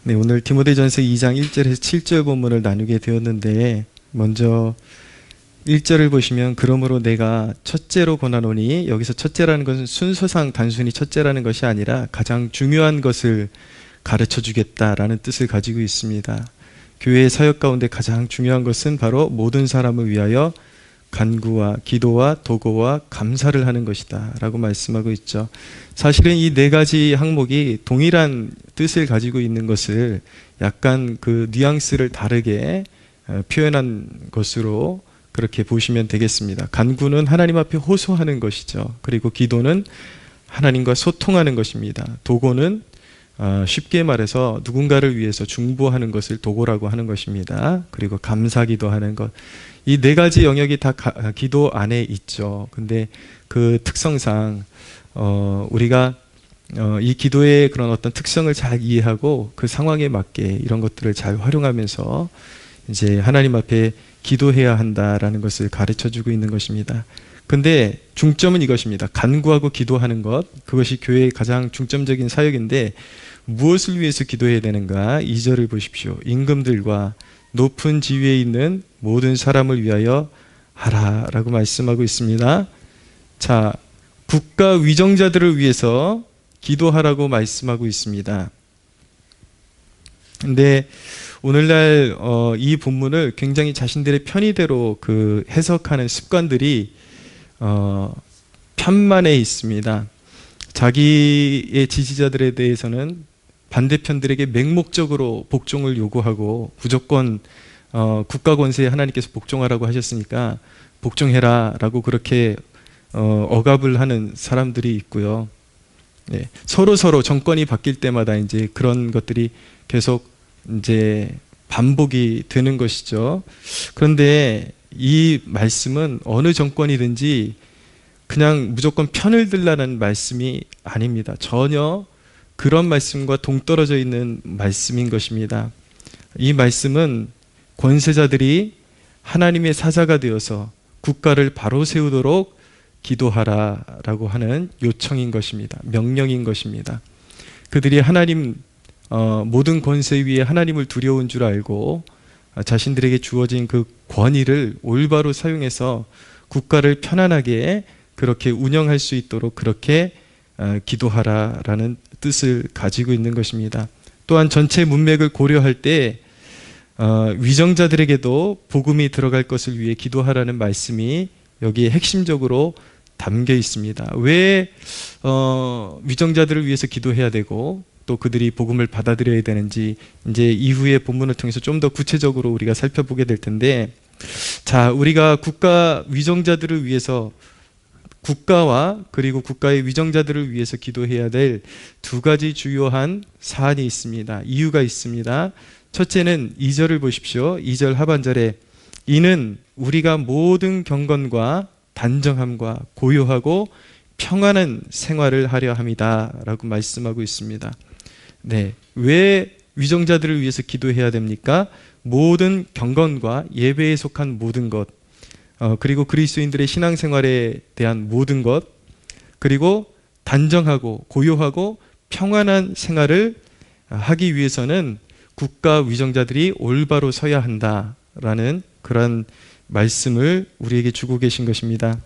네, 오늘 디모데전서 2장 1절에서 7절 본문을 나누게 되었는데, 먼저 1절을 보시면 그러므로 내가 첫째로 권하노니, 여기서 첫째라는 것은 순서상 단순히 첫째라는 것이 아니라 가장 중요한 것을 가르쳐 주겠다라는 뜻을 가지고 있습니다. 교회의 사역 가운데 가장 중요한 것은 바로 모든 사람을 위하여 간구와 기도와 도고와 감사를 하는 것이다 라고 말씀하고 있죠. 사실은 이 네 가지 항목이 동일한 뜻을 가지고 있는 것을 약간 그 뉘앙스를 다르게 표현한 것으로 그렇게 보시면 되겠습니다. 간구는 하나님 앞에 호소하는 것이죠. 그리고 기도는 하나님과 소통하는 것입니다. 도고는 쉽게 말해서 누군가를 위해서 중보하는 것을 도고라고 하는 것입니다. 그리고 감사기도 하는 것, 이 네 가지 영역이 다 기도 안에 있죠. 근데 그 특성상 우리가 이 기도의 그런 어떤 특성을 잘 이해하고 그 상황에 맞게 이런 것들을 잘 활용하면서 이제 하나님 앞에 기도해야 한다라는 것을 가르쳐주고 있는 것입니다. 근데 중점은 이것입니다. 간구하고 기도하는 것, 그것이 교회의 가장 중점적인 사역인데 무엇을 위해서 기도해야 되는가? 2절을 보십시오. 임금들과 높은 지위에 있는 모든 사람을 위하여 하라라고 말씀하고 있습니다. 자, 국가 위정자들을 위해서 기도하라고 말씀하고 있습니다. 근데 오늘날 이 본문을 굉장히 자신들의 편의대로 그 해석하는 습관들이 편만에 있습니다. 자기의 지지자들에 대해서는 반대편들에게 맹목적으로 복종을 요구하고 무조건 국가 권세에 하나님께서 복종하라고 하셨으니까 복종해라 라고 그렇게 억압을 하는 사람들이 있고요. 네, 서로 정권이 바뀔 때마다 이제 그런 것들이 계속 이제 반복이 되는 것이죠. 그런데 이 말씀은 어느 정권이든지 그냥 무조건 편을 들라는 말씀이 아닙니다. 전혀 그런 말씀과 동떨어져 있는 말씀인 것입니다. 이 말씀은 권세자들이 하나님의 사자가 되어서 국가를 바로 세우도록 기도하라라고 하는 요청인 것입니다. 명령인 것입니다. 그들이 하나님 모든 권세 위에 하나님을 두려운 줄 알고 자신들에게 주어진 그 권위를 올바로 사용해서 국가를 편안하게 그렇게 운영할 수 있도록 그렇게 기도하라라는 뜻을 가지고 있는 것입니다. 또한 전체 문맥을 고려할 때 위정자들에게도 복음이 들어갈 것을 위해 기도하라는 말씀이 여기에 핵심적으로 담겨 있습니다. 왜 위정자들을 위해서 기도해야 되고 또 그들이 복음을 받아들여야 되는지 이제 이후의 본문을 통해서 좀 더 구체적으로 우리가 살펴보게 될 텐데, 자, 우리가 국가 위정자들을 위해서 국가와 그리고 국가의 위정자들을 위해서 기도해야 될 두 가지 주요한 사안이 있습니다. 이유가 있습니다. 첫째는 2절을 보십시오. 2절 하반절에 이는 우리가 모든 경건과 단정함과 고요하고 평안한 생활을 하려 함이다 라고 말씀하고 있습니다. 네, 왜 위정자들을 위해서 기도해야 됩니까? 모든 경건과 예배에 속한 모든 것, 그리고 그리스도인들의 신앙생활에 대한 모든 것, 그리고 단정하고 고요하고 평안한 생활을 하기 위해서는 국가 위정자들이 올바로 서야 한다라는 그런 말씀을 우리에게 주고 계신 것입니다.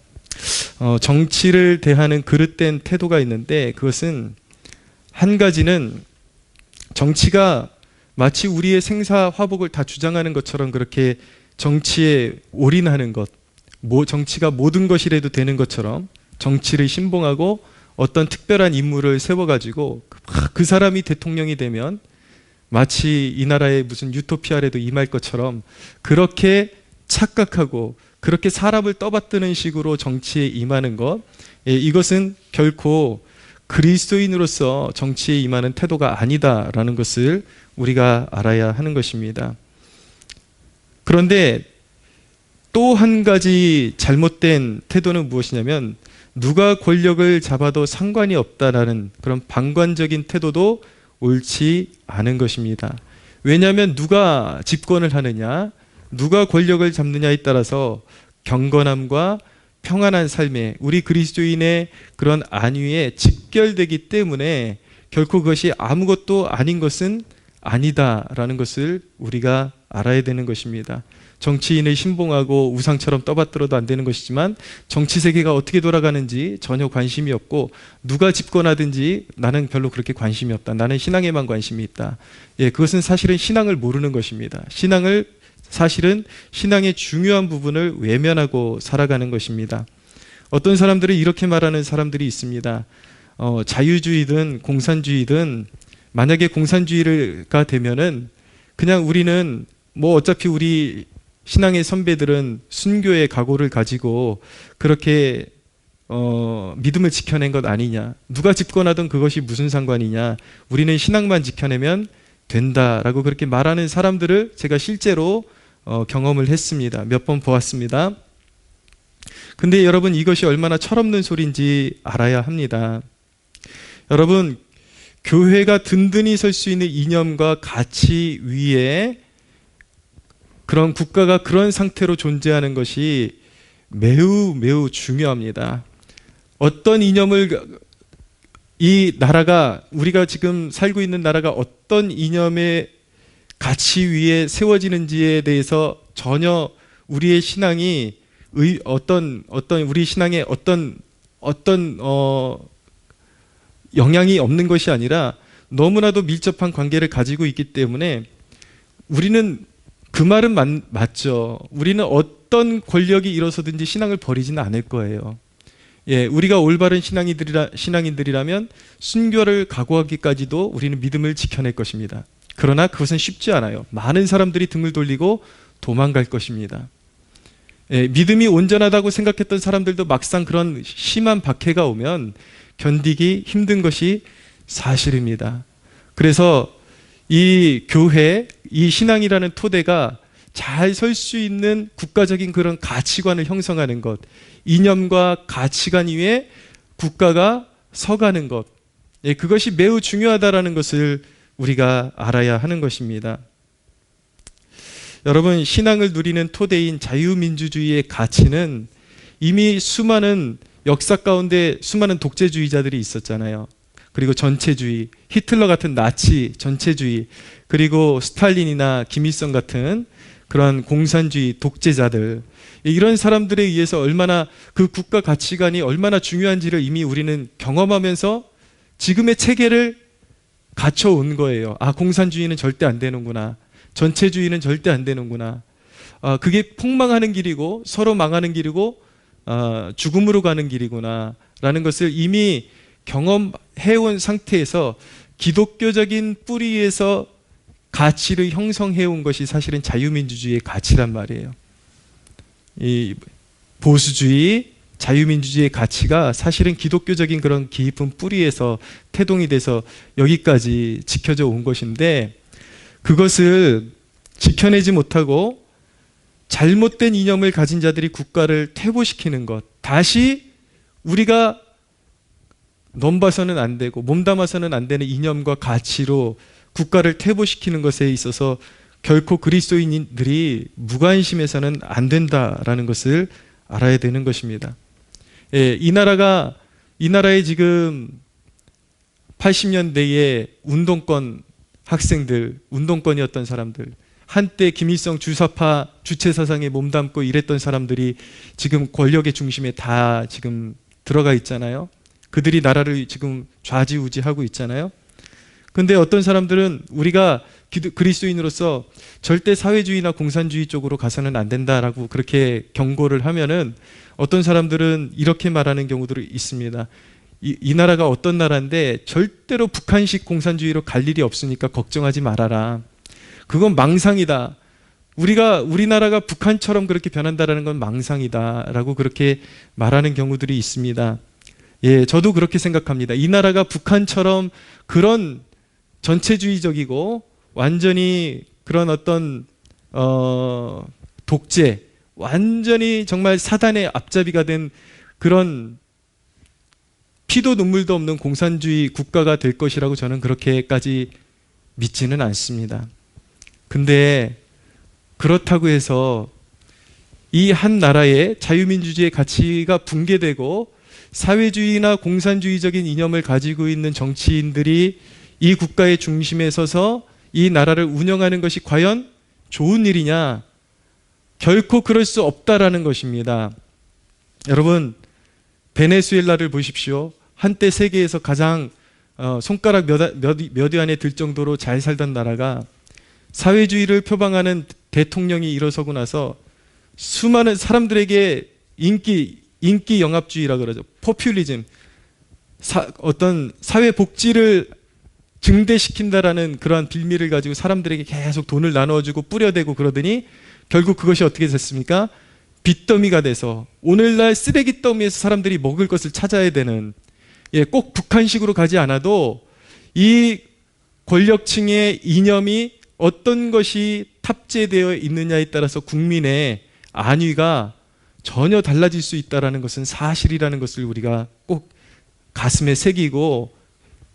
정치를 대하는 그릇된 태도가 있는데, 그것은 한 가지는 정치가 마치 우리의 생사화복을 다 주장하는 것처럼 그렇게 정치에 올인하는 것, 정치가 모든 것이라도 되는 것처럼 정치를 신봉하고 어떤 특별한 인물을 세워가지고 그 사람이 대통령이 되면 마치 이 나라에 무슨 유토피아라도 임할 것처럼 그렇게 착각하고 그렇게 사람을 떠받드는 식으로 정치에 임하는 것, 이것은 결코 그리스도인으로서 정치에 임하는 태도가 아니다라는 것을 우리가 알아야 하는 것입니다. 그런데 또 한 가지 잘못된 태도는 무엇이냐면 누가 권력을 잡아도 상관이 없다라는 그런 방관적인 태도도 옳지 않은 것입니다. 왜냐하면 누가 집권을 하느냐, 누가 권력을 잡느냐에 따라서 경건함과 평안한 삶에 우리 그리스도인의 그런 안위에 직결되기 때문에 결코 그것이 아무것도 아닌 것은 아니다라는 것을 우리가 알아야 되는 것입니다. 정치인을 신봉하고 우상처럼 떠받들어도 안 되는 것이지만 정치 세계가 어떻게 돌아가는지 전혀 관심이 없고 누가 집권하든지 나는 별로 그렇게 관심이 없다. 나는 신앙에만 관심이 있다. 예, 그것은 사실은 신앙을 모르는 것입니다. 사실은 신앙의 중요한 부분을 외면하고 살아가는 것입니다. 어떤 사람들은 이렇게 말하는 사람들이 있습니다. 자유주의든 공산주의든 만약에 공산주의가 되면은 그냥 우리는 뭐 어차피 우리 신앙의 선배들은 순교의 각오를 가지고 그렇게 믿음을 지켜낸 것 아니냐. 누가 집권하든 그것이 무슨 상관이냐. 우리는 신앙만 지켜내면 된다라고 그렇게 말하는 사람들을 제가 실제로 경험을 했습니다. 몇 번 보았습니다. 근데 여러분 이것이 얼마나 철없는 소리인지 알아야 합니다. 여러분 교회가 든든히 설 수 있는 이념과 가치 위에 그런 국가가 그런 상태로 존재하는 것이 매우 매우 중요합니다. 어떤 이념을 이 나라가 우리가 지금 살고 있는 나라가 어떤 이념의 가치 위에 세워지는지에 대해서 전혀 우리의 신앙이 우리 신앙에 어떤 영향이 없는 것이 아니라 너무나도 밀접한 관계를 가지고 있기 때문에 우리는 그 말은 맞죠. 우리는 어떤 권력이 일어서든지 신앙을 버리지는 않을 거예요. 예, 우리가 올바른 신앙인들이라면 순교를 각오하기까지도 우리는 믿음을 지켜낼 것입니다. 그러나 그것은 쉽지 않아요. 많은 사람들이 등을 돌리고 도망갈 것입니다. 예, 믿음이 온전하다고 생각했던 사람들도 막상 그런 심한 박해가 오면 견디기 힘든 것이 사실입니다. 그래서 이 교회, 이 신앙이라는 토대가 잘 설 수 있는 국가적인 그런 가치관을 형성하는 것, 이념과 가치관 위에 국가가 서가는 것, 예, 그것이 매우 중요하다는 것을 우리가 알아야 하는 것입니다. 여러분, 신앙을 누리는 토대인 자유민주주의의 가치는 이미 수많은 역사 가운데 수많은 독재주의자들이 있었잖아요. 그리고 전체주의, 히틀러 같은 나치 전체주의, 그리고 스탈린이나 김일성 같은 그런 공산주의 독재자들, 이런 사람들에 의해서 얼마나 그 국가 가치관이 얼마나 중요한지를 이미 우리는 경험하면서 지금의 체계를 갖춰온 거예요. 아, 공산주의는 절대 안 되는구나. 전체주의는 절대 안 되는구나. 그게 폭망하는 길이고 서로 망하는 길이고 죽음으로 가는 길이구나 라는 것을 이미 경험해온 상태에서 기독교적인 뿌리에서 가치를 형성해온 것이 사실은 자유민주주의의 가치란 말이에요. 이 보수주의, 자유민주주의의 가치가 사실은 기독교적인 그런 깊은 뿌리에서 태동이 돼서 여기까지 지켜져 온 것인데, 그것을 지켜내지 못하고 잘못된 이념을 가진 자들이 국가를 퇴보시키는 것, 다시 우리가 넘봐서는 안 되고 몸담아서는 안 되는 이념과 가치로 국가를 퇴보시키는 것에 있어서 결코 그리스도인들이 무관심해서는 안 된다라는 것을 알아야 되는 것입니다. 예, 이 나라에 지금 80년대에 운동권 학생들, 운동권이었던 사람들, 한때 김일성 주사파 주체 사상에 몸담고 일했던 사람들이 지금 권력의 중심에 다 지금 들어가 있잖아요. 그들이 나라를 지금 좌지우지하고 있잖아요. 근데 어떤 사람들은 우리가 그리스도인으로서 절대 사회주의나 공산주의 쪽으로 가서는 안 된다라고 그렇게 경고를 하면은 어떤 사람들은 이렇게 말하는 경우들이 있습니다. 이 나라가 어떤 나라인데 절대로 북한식 공산주의로 갈 일이 없으니까 걱정하지 말아라. 그건 망상이다. 우리나라가 북한처럼 그렇게 변한다라는 건 망상이다라고 그렇게 말하는 경우들이 있습니다. 예, 저도 그렇게 생각합니다. 이 나라가 북한처럼 그런 전체주의적이고 완전히 그런 어떤 독재, 완전히 정말 사단의 앞잡이가 된 그런 피도 눈물도 없는 공산주의 국가가 될 것이라고 저는 그렇게까지 믿지는 않습니다. 근데 그렇다고 해서 이 한 나라의 자유민주주의의 가치가 붕괴되고 사회주의나 공산주의적인 이념을 가지고 있는 정치인들이 이 국가의 중심에 서서 이 나라를 운영하는 것이 과연 좋은 일이냐? 결코 그럴 수 없다라는 것입니다. 여러분, 베네수엘라를 보십시오. 한때 세계에서 가장 손가락 몇 위 안에 들 정도로 잘 살던 나라가 사회주의를 표방하는 대통령이 일어서고 나서 수많은 사람들에게 인기 영합주의라 그러죠. 포퓰리즘, 어떤 사회 복지를 증대시킨다라는 그러한 빌미를 가지고 사람들에게 계속 돈을 나눠주고 뿌려대고 그러더니 결국 그것이 어떻게 됐습니까? 빚더미가 돼서 오늘날 쓰레기 더미에서 사람들이 먹을 것을 찾아야 되는, 꼭 북한식으로 가지 않아도 이 권력층의 이념이 어떤 것이 탑재되어 있느냐에 따라서 국민의 안위가 전혀 달라질 수 있다는 것은 사실이라는 것을 우리가 꼭 가슴에 새기고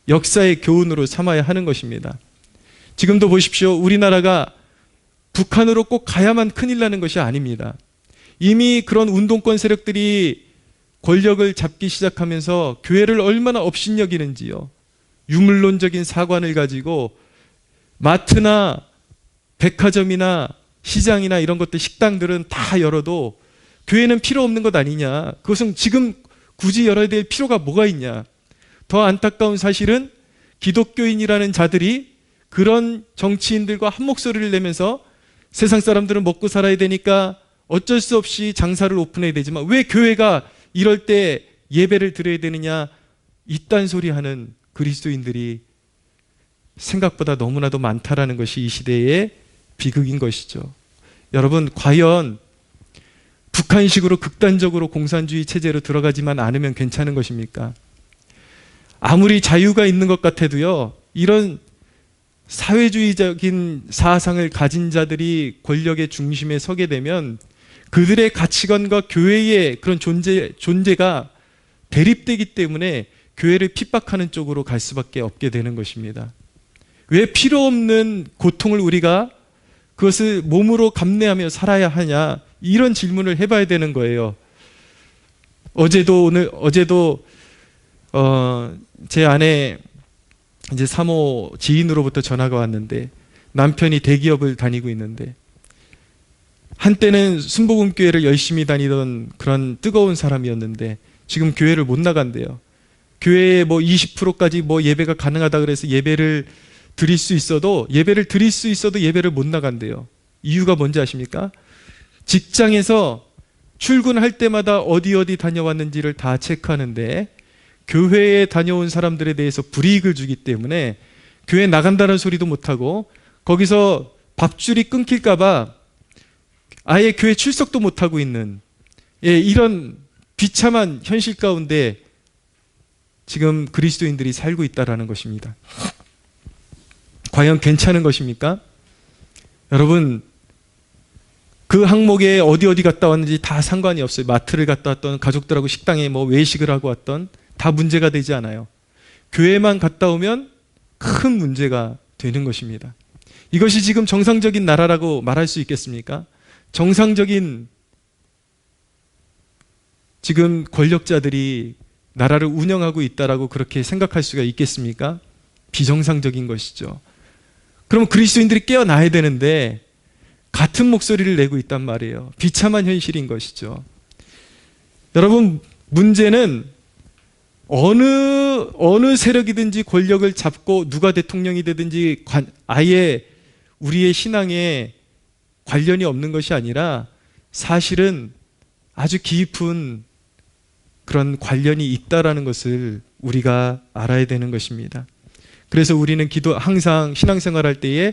역사의 교훈으로 삼아야 하는 것입니다. 지금도 보십시오. 우리나라가 북한으로 꼭 가야만 큰일 나는 것이 아닙니다. 이미 그런 운동권 세력들이 권력을 잡기 시작하면서 교회를 얼마나 업신여기는지요. 유물론적인 사관을 가지고 마트나 백화점이나 시장이나 이런 것들, 식당들은 다 열어도 교회는 필요 없는 것 아니냐. 그것은 지금 굳이 열어야 될 필요가 뭐가 있냐. 더 안타까운 사실은 기독교인이라는 자들이 그런 정치인들과 한 목소리를 내면서 세상 사람들은 먹고 살아야 되니까 어쩔 수 없이 장사를 오픈해야 되지만 왜 교회가 이럴 때 예배를 드려야 되느냐, 이딴 소리 하는 그리스도인들이 생각보다 너무나도 많다라는 것이 이 시대의 비극인 것이죠. 여러분, 과연 북한식으로 극단적으로 공산주의 체제로 들어가지만 않으면 괜찮은 것입니까? 아무리 자유가 있는 것 같아도요, 이런 사회주의적인 사상을 가진 자들이 권력의 중심에 서게 되면 그들의 가치관과 교회의 그런 존재가 대립되기 때문에 교회를 핍박하는 쪽으로 갈 수밖에 없게 되는 것입니다. 왜 필요 없는 고통을 우리가 그것을 몸으로 감내하며 살아야 하냐, 이런 질문을 해봐야 되는 거예요. 어제도 제 아내 이제 사모 지인으로부터 전화가 왔는데, 남편이 대기업을 다니고 있는데 한때는 순복음교회를 열심히 다니던 그런 뜨거운 사람이었는데 지금 교회를 못 나간대요. 교회에 뭐 20%까지 뭐 예배가 가능하다 그래서 예배를 드릴 수 있어도 예배를 못 나간대요. 이유가 뭔지 아십니까? 직장에서 출근할 때마다 어디 다녀왔는지를 다 체크하는데 교회에 다녀온 사람들에 대해서 불이익을 주기 때문에 교회 나간다는 소리도 못하고 거기서 밥줄이 끊길까봐 아예 교회 출석도 못하고 있는, 이런 비참한 현실 가운데 지금 그리스도인들이 살고 있다는 것입니다. 과연 괜찮은 것입니까? 여러분, 그 항목에 어디 갔다 왔는지 다 상관이 없어요. 마트를 갔다 왔던, 가족들하고 식당에 뭐 외식을 하고 왔던, 다 문제가 되지 않아요. 교회만 갔다 오면 큰 문제가 되는 것입니다. 이것이 지금 정상적인 나라라고 말할 수 있겠습니까? 정상적인 지금 권력자들이 나라를 운영하고 있다라고 그렇게 생각할 수가 있겠습니까? 비정상적인 것이죠. 그럼 그리스도인들이 깨어나야 되는데 같은 목소리를 내고 있단 말이에요. 비참한 현실인 것이죠. 여러분, 문제는 어느 세력이든지 권력을 잡고 누가 대통령이 되든지 아예 우리의 신앙에 관련이 없는 것이 아니라 사실은 아주 깊은 그런 관련이 있다라는 것을 우리가 알아야 되는 것입니다. 그래서 우리는 항상 신앙생활할 때에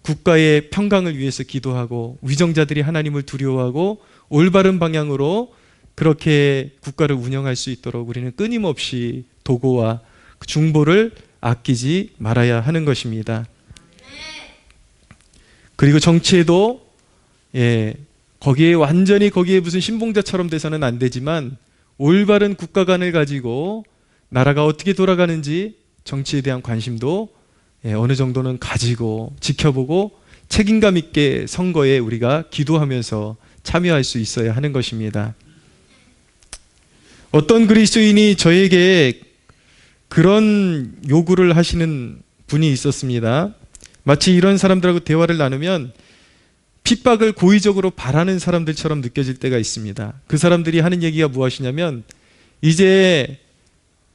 국가의 평강을 위해서 기도하고 위정자들이 하나님을 두려워하고 올바른 방향으로 그렇게 국가를 운영할 수 있도록 우리는 끊임없이 도구와 중보를 아끼지 말아야 하는 것입니다. 그리고 정치에도 거기에 무슨 신봉자처럼 돼서는 안 되지만 올바른 국가관을 가지고 나라가 어떻게 돌아가는지 정치에 대한 관심도 어느 정도는 가지고 지켜보고 책임감 있게 선거에 우리가 기도하면서 참여할 수 있어야 하는 것입니다. 어떤 그리스도인이 저에게 그런 요구를 하시는 분이 있었습니다. 마치 이런 사람들하고 대화를 나누면 핍박을 고의적으로 바라는 사람들처럼 느껴질 때가 있습니다. 그 사람들이 하는 얘기가 무엇이냐면, 이제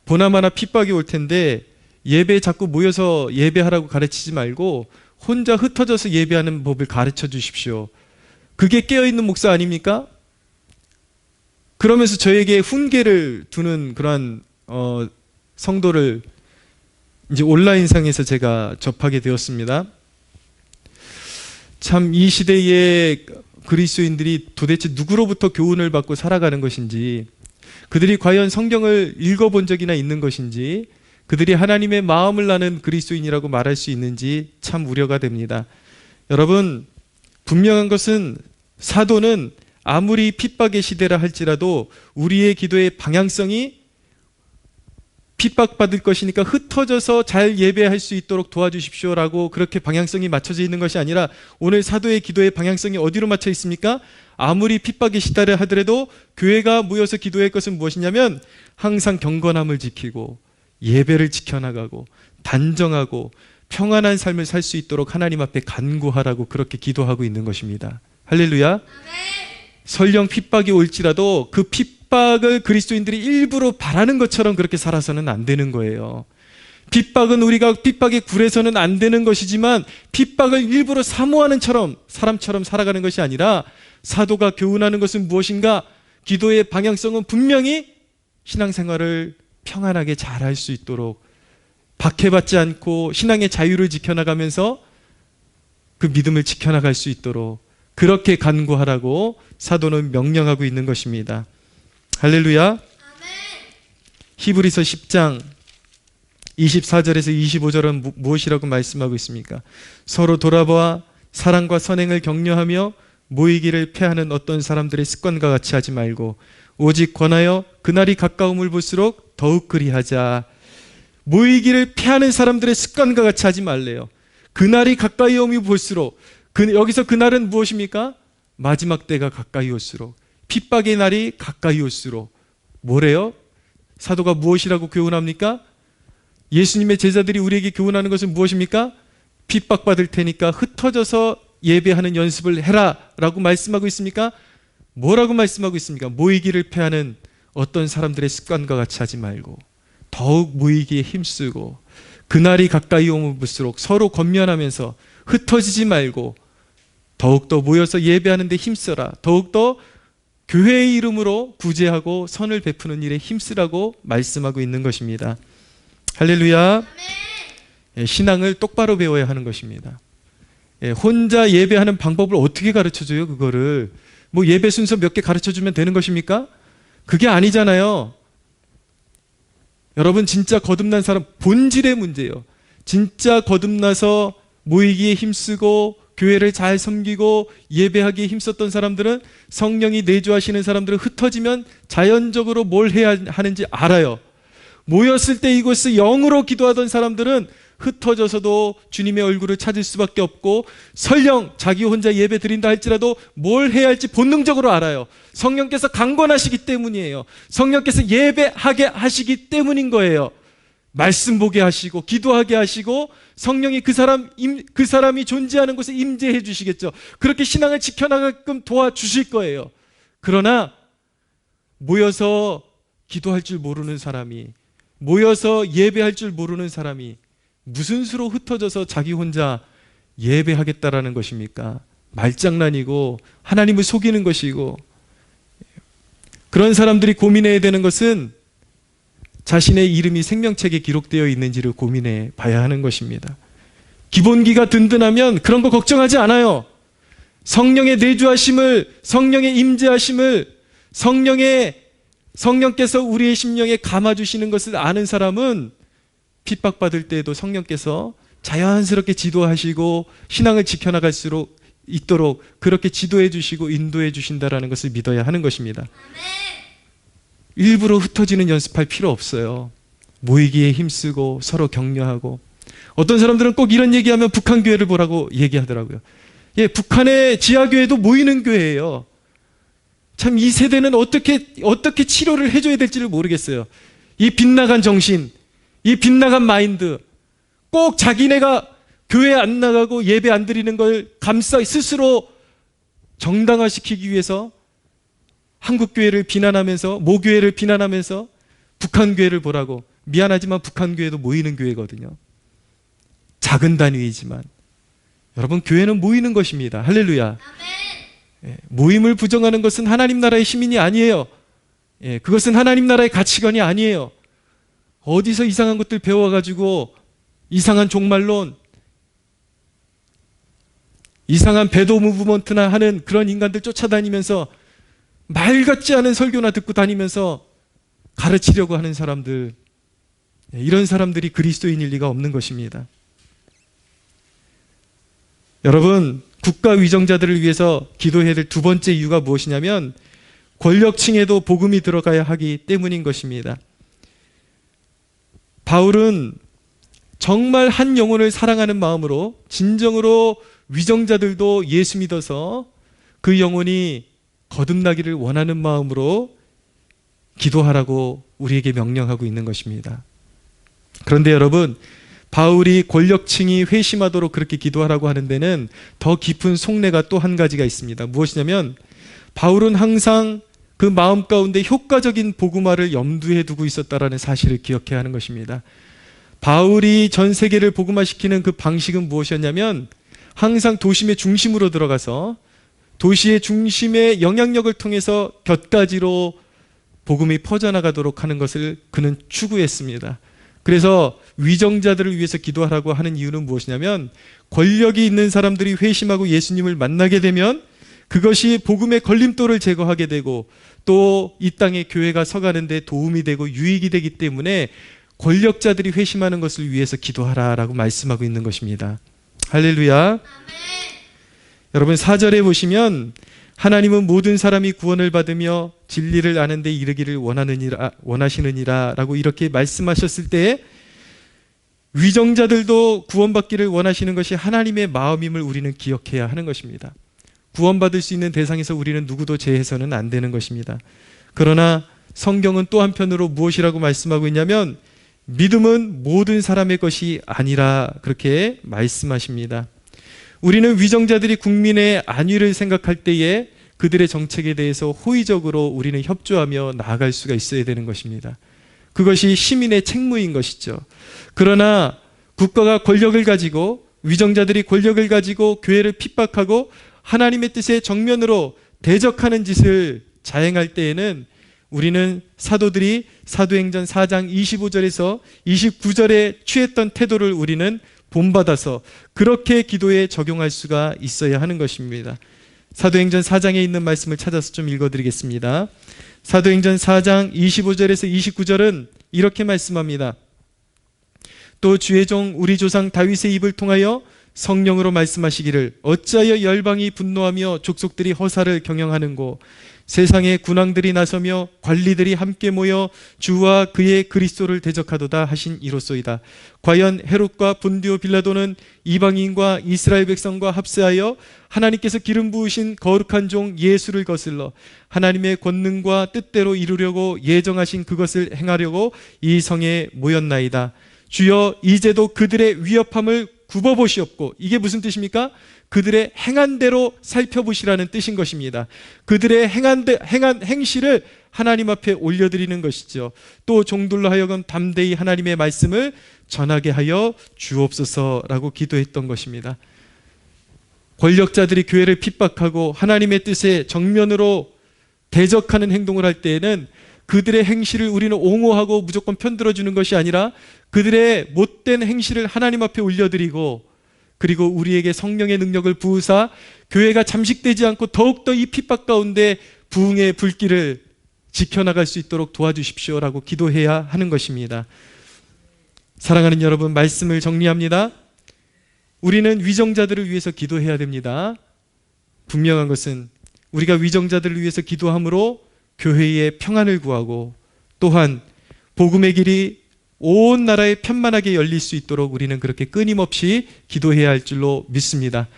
보나마나 핍박이 올 텐데 예배에 자꾸 모여서 예배하라고 가르치지 말고 혼자 흩어져서 예배하는 법을 가르쳐 주십시오. 그게 깨어있는 목사 아닙니까? 그러면서 저에게 훈계를 두는 그러한 성도를 이제 온라인상에서 제가 접하게 되었습니다. 참 이 시대의 그리스도인들이 도대체 누구로부터 교훈을 받고 살아가는 것인지, 그들이 과연 성경을 읽어본 적이나 있는 것인지, 그들이 하나님의 마음을 나는 그리스도인이라고 말할 수 있는지 참 우려가 됩니다. 여러분, 분명한 것은 사도는 아무리 핍박의 시대라 할지라도 우리의 기도의 방향성이 핍박받을 것이니까 흩어져서 잘 예배할 수 있도록 도와주십시오라고 그렇게 방향성이 맞춰져 있는 것이 아니라, 오늘 사도의 기도의 방향성이 어디로 맞춰 있습니까? 아무리 핍박의 시대를 하더라도 교회가 모여서 기도할 것은 무엇이냐면 항상 경건함을 지키고 예배를 지켜나가고 단정하고 평안한 삶을 살 수 있도록 하나님 앞에 간구하라고 그렇게 기도하고 있는 것입니다. 할렐루야. 설령 핍박이 올지라도 그 핍박을 그리스도인들이 일부러 바라는 것처럼 그렇게 살아서는 안 되는 거예요. 핍박은 우리가 핍박에 굴해서는 안 되는 것이지만, 핍박을 일부러 사모하는 사람처럼 살아가는 것이 아니라, 사도가 교훈하는 것은 무엇인가? 기도의 방향성은 분명히 신앙생활을 평안하게 잘 할 수 있도록, 박해받지 않고 신앙의 자유를 지켜나가면서 그 믿음을 지켜나갈 수 있도록 그렇게 간구하라고 사도는 명령하고 있는 것입니다. 할렐루야. 아멘. 히브리서 10장 24절에서 25절은 무엇이라고 말씀하고 있습니까? 서로 돌아보아 사랑과 선행을 격려하며 모이기를 패하는 어떤 사람들의 습관과 같이 하지 말고 오직 권하여 그날이 가까움을 볼수록 더욱 그리하자. 모이기를 패하는 사람들의 습관과 같이 하지 말래요. 그날이 가까이 오면 볼수록, 여기서 그날은 무엇입니까? 마지막 때가 가까이 올수록, 핍박의 날이 가까이 올수록. 뭐래요? 사도가 무엇이라고 교훈합니까? 예수님의 제자들이 우리에게 교훈하는 것은 무엇입니까? 핍박받을 테니까 흩어져서 예배하는 연습을 해라 라고 말씀하고 있습니까? 뭐라고 말씀하고 있습니까? 모이기를 패하는 어떤 사람들의 습관과 같이 하지 말고 더욱 모이기에 힘쓰고 그날이 가까이 오면 볼수록 서로 권면하면서 흩어지지 말고 더욱더 모여서 예배하는 데 힘써라. 더욱더 교회의 이름으로 구제하고 선을 베푸는 일에 힘쓰라고 말씀하고 있는 것입니다. 할렐루야. 신앙을 똑바로 배워야 하는 것입니다. 혼자 예배하는 방법을 어떻게 가르쳐줘요? 그거를 뭐 예배 순서 몇 개 가르쳐주면 되는 것입니까? 그게 아니잖아요. 여러분, 진짜 거듭난 사람, 본질의 문제예요. 진짜 거듭나서 모이기에 힘쓰고 교회를 잘 섬기고 예배하기에 힘썼던 사람들은, 성령이 내주하시는 사람들은 흩어지면 자연적으로 뭘 해야 하는지 알아요. 모였을 때 이곳을 영으로 기도하던 사람들은 흩어져서도 주님의 얼굴을 찾을 수밖에 없고, 설령 자기 혼자 예배 드린다 할지라도 뭘 해야 할지 본능적으로 알아요. 성령께서 강권하시기 때문이에요. 성령께서 예배하게 하시기 때문인 거예요. 말씀 보게 하시고 기도하게 하시고 성령이 그 사람이 존재하는 곳에 임재해 주시겠죠. 그렇게 신앙을 지켜나가게끔 도와주실 거예요. 그러나 모여서 기도할 줄 모르는 사람이, 모여서 예배할 줄 모르는 사람이 무슨 수로 흩어져서 자기 혼자 예배하겠다라는 것입니까? 말장난이고 하나님을 속이는 것이고. 그런 사람들이 고민해야 되는 것은 자신의 이름이 생명책에 기록되어 있는지를 고민해 봐야 하는 것입니다. 기본기가 든든하면 그런 거 걱정하지 않아요. 성령의 내주하심을, 성령의 임재하심을, 성령께서 우리의 심령에 감아주시는 것을 아는 사람은 핍박받을 때에도 성령께서 자연스럽게 지도하시고 신앙을 지켜나갈 수 있도록 그렇게 지도해 주시고 인도해 주신다는 것을 믿어야 하는 것입니다. 일부러 흩어지는 연습할 필요 없어요. 모이기에 힘쓰고 서로 격려하고. 어떤 사람들은 꼭 이런 얘기하면 북한 교회를 보라고 얘기하더라고요. 예, 북한의 지하교회도 모이는 교회예요. 참 이 세대는 어떻게 치료를 해줘야 될지를 모르겠어요. 이 빗나간 정신, 이 빗나간 마인드, 꼭 자기네가 교회 안 나가고 예배 안 드리는 걸 스스로 정당화시키기 위해서 한국교회를 비난하면서, 모교회를 비난하면서 북한교회를 보라고. 미안하지만 북한교회도 모이는 교회거든요. 작은 단위이지만 여러분, 교회는 모이는 것입니다. 할렐루야. 모임을 부정하는 것은 하나님 나라의 시민이 아니에요. 그것은 하나님 나라의 가치관이 아니에요. 어디서 이상한 것들 배워가지고 이상한 종말론, 이상한 배도 무브먼트나 하는 그런 인간들 쫓아다니면서 말 같지 않은 설교나 듣고 다니면서 가르치려고 하는 사람들, 이런 사람들이 그리스도인일 리가 없는 것입니다. 여러분, 국가 위정자들을 위해서 기도해야 될 두 번째 이유가 무엇이냐면 권력층에도 복음이 들어가야 하기 때문인 것입니다. 바울은 정말 한 영혼을 사랑하는 마음으로 진정으로 위정자들도 예수 믿어서 그 영혼이 거듭나기를 원하는 마음으로 기도하라고 우리에게 명령하고 있는 것입니다. 그런데 여러분, 바울이 권력층이 회심하도록 그렇게 기도하라고 하는 데는 더 깊은 속내가 또 한 가지가 있습니다. 무엇이냐면 바울은 항상 그 마음 가운데 효과적인 복음화를 염두에 두고 있었다라는 사실을 기억해야 하는 것입니다. 바울이 전 세계를 복음화시키는 그 방식은 무엇이었냐면 항상 도심의 중심으로 들어가서 도시의 중심의 영향력을 통해서 곁가지로 복음이 퍼져나가도록 하는 것을 그는 추구했습니다. 그래서 위정자들을 위해서 기도하라고 하는 이유는 무엇이냐면 권력이 있는 사람들이 회심하고 예수님을 만나게 되면 그것이 복음의 걸림돌을 제거하게 되고 또 이 땅에 교회가 서가는 데 도움이 되고 유익이 되기 때문에 권력자들이 회심하는 것을 위해서 기도하라라고 말씀하고 있는 것입니다. 할렐루야. 아멘. 여러분, 4절에 보시면 하나님은 모든 사람이 구원을 받으며 진리를 아는 데 이르기를 원하시느니라 라고 이렇게 말씀하셨을 때 위정자들도 구원받기를 원하시는 것이 하나님의 마음임을 우리는 기억해야 하는 것입니다. 구원받을 수 있는 대상에서 우리는 누구도 제해서는 안 되는 것입니다. 그러나 성경은 또 한편으로 무엇이라고 말씀하고 있냐면 믿음은 모든 사람의 것이 아니라 그렇게 말씀하십니다. 우리는 위정자들이 국민의 안위를 생각할 때에 그들의 정책에 대해서 호의적으로 우리는 협조하며 나아갈 수가 있어야 되는 것입니다. 그것이 시민의 책무인 것이죠. 그러나 국가가 권력을 가지고 위정자들이 권력을 가지고 교회를 핍박하고 하나님의 뜻에 정면으로 대적하는 짓을 자행할 때에는 우리는 사도들이 사도행전 4장 25절에서 29절에 취했던 태도를 우리는 본받아서 그렇게 기도에 적용할 수가 있어야 하는 것입니다. 사도행전 4장에 있는 말씀을 찾아서 좀 읽어드리겠습니다. 사도행전 4장 25절에서 29절은 이렇게 말씀합니다. 또 주의 종 우리 조상 다윗의 입을 통하여 성령으로 말씀하시기를 어찌하여 열방이 분노하며 족속들이 허사를 경영하는고 세상의 군왕들이 나서며 관리들이 함께 모여 주와 그의 그리스도를 대적하도다 하신 이로소이다. 과연 헤롯과 본디오 빌라도는 이방인과 이스라엘 백성과 합세하여 하나님께서 기름 부으신 거룩한 종 예수를 거슬러 하나님의 권능과 뜻대로 이루려고 예정하신 그것을 행하려고 이 성에 모였나이다. 주여 이제도 그들의 위협함을 굽어보시옵고, 이게 무슨 뜻입니까? 그들의 행한 대로 살펴보시라는 뜻인 것입니다. 그들의 행한 행실을 하나님 앞에 올려드리는 것이죠. 또 종들로 하여금 담대히 하나님의 말씀을 전하게 하여 주옵소서라고 기도했던 것입니다. 권력자들이 교회를 핍박하고 하나님의 뜻에 정면으로 대적하는 행동을 할 때에는 그들의 행실을 우리는 옹호하고 무조건 편들어주는 것이 아니라 그들의 못된 행실을 하나님 앞에 올려드리고 그리고 우리에게 성령의 능력을 부으사 교회가 잠식되지 않고 더욱더 이 핍박 가운데 부흥의 불길을 지켜나갈 수 있도록 도와주십시오라고 기도해야 하는 것입니다. 사랑하는 여러분, 말씀을 정리합니다. 우리는 위정자들을 위해서 기도해야 됩니다. 분명한 것은 우리가 위정자들을 위해서 기도함으로 교회의 평안을 구하고 또한 복음의 길이 온 나라에 편만하게 열릴 수 있도록 우리는 그렇게 끊임없이 기도해야 할 줄로 믿습니다.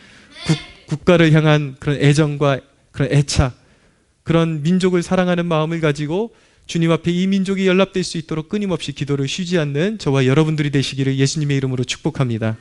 국가를 향한 그런 애정과 그런 애착, 그런 민족을 사랑하는 마음을 가지고 주님 앞에 이 민족이 연락될 수 있도록 끊임없이 기도를 쉬지 않는 저와 여러분들이 되시기를 예수님의 이름으로 축복합니다.